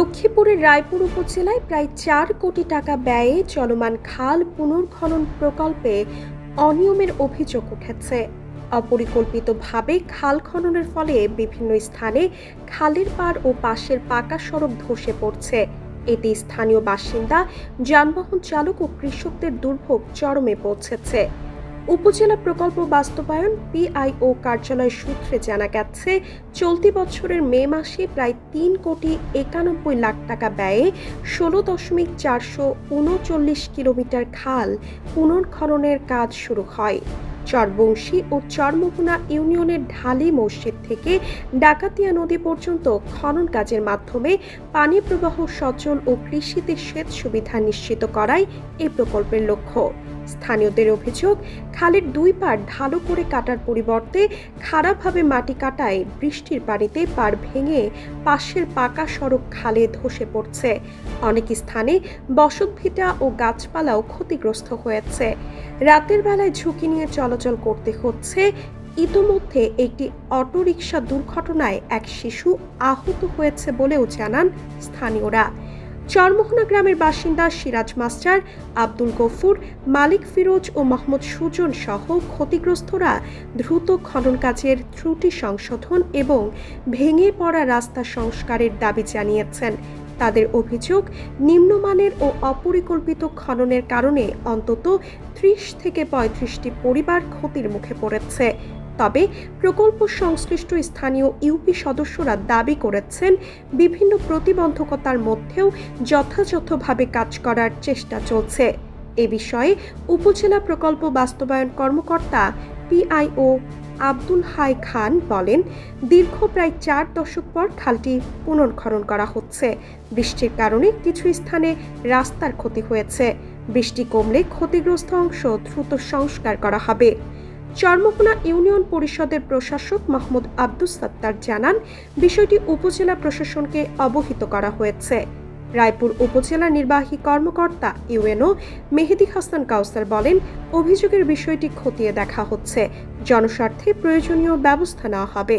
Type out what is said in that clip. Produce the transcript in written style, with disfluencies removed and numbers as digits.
লক্ষ্মীপুরের রায়পুর উপজেলায় প্রায় ৪ কোটি টাকা ব্যয়ে চলমান খাল পুনর্খনন প্রকল্পে অনিয়মের অভিযোগ উঠেছে। অপরিকল্পিতভাবে খাল খননের ফলে বিভিন্ন স্থানে খালের পাড় ও পাশের পাকা সড়ক ধসে পড়ছে। এতে স্থানীয় বাসিন্দা, যানবাহন চালক ও কৃষকদের দুর্ভোগ চরমে পৌঁছেছে। উপজেলা প্রকল্প বাস্তবায়ন পিআইও কার্যালয় সূত্রে জানা গেছে, চলতি বছরের মে মাসে প্রায় ৩,৯১,লাখ টাকা ব্যয়ে ১৬,৪৩৯ কিলোমিটার খাল পুনর্খননের কাজ শুরু হয়। চরবংশী ও চরমোহনা ইউনিয়নের ঢালি মসজিদ থেকে ডাকাতিয়া নদী পর্যন্ত খনন কাজের মাধ্যমে পানি প্রবাহ সচল ও কৃষিতে সেচ সুবিধা নিশ্চিত করাই এই প্রকল্পের লক্ষ্য। স্থানীয়দের অভিযোগ, খালের দুই পাড় ঢালু করে কাটার পরিবর্তে খারাপভাবে মাটি কাটায় বৃষ্টির পানিতে পাড় ভেঙে পাশের পাকা সড়ক খালে ধসে পড়ছে। অনেক স্থানে বসতভিটা ও গাছপালাও ক্ষতিগ্রস্ত হয়েছে। রাতের বেলায় ঝুঁকি নিয়ে চলাচল করতে হচ্ছে। ইতোমধ্যে একটি অটোরিকশা দুর্ঘটনায় এক শিশু আহত হয়েছে বলেও জানান স্থানীয়রা। চরমোহনা গ্রামের বাসিন্দা সিরাজ মাস্টার, আব্দুল গফুর, মালিক ফিরোজ ও মোহাম্মদ সুজন সহ ক্ষতিগ্রস্তরা দ্রুত খনন কাজের ত্রুটি সংশোধন এবং ভেঙে পড়া রাস্তা সংস্কারের দাবি জানিয়েছেন। তাদের অভিযোগ, নিম্নমানের ও অপরিকল্পিত খননের কারণে অন্তত ৩০ থেকে ৩৫টি পরিবার ক্ষতির মুখে পড়েছে। তবে প্রকল্প সংশ্লিষ্ট স্থানীয় ইউপি সদস্যরা দাবি করেছেন, বিভিন্ন প্রতিবন্ধকতার মধ্যেও যথাযথভাবে কাজ করার চেষ্টা চলছে। এ বিষয়ে উপজেলা প্রকল্প বাস্তবায়ন কর্মকর্তা পিআইও আব্দুল হাই খান বলেন, দীর্ঘ প্রায় ৪ দশক পর খালটি পুনর্খনন করা হচ্ছে। বৃষ্টির কারণে কিছু স্থানে রাস্তার ক্ষতি হয়েছে। বৃষ্টি কমলে ক্ষতিগ্রস্ত অংশ দ্রুত সংস্কার করা হবে। চরমোহনা ইউনিয়ন পরিষদের প্রশাসক মোহাম্মদ আব্দুস সাত্তার জানান, বিষয়টি উপজেলা প্রশাসনকে অবহিত করা হয়েছে। রায়পুর উপজেলা নির্বাহী কর্মকর্তা ইউএনও মেহেদী হাসান কাউসার বলেন, অভিযোগের বিষয়টি খতিয়ে দেখা হচ্ছে, জনস্বার্থে প্রয়োজনীয় ব্যবস্থা নেওয়া হবে।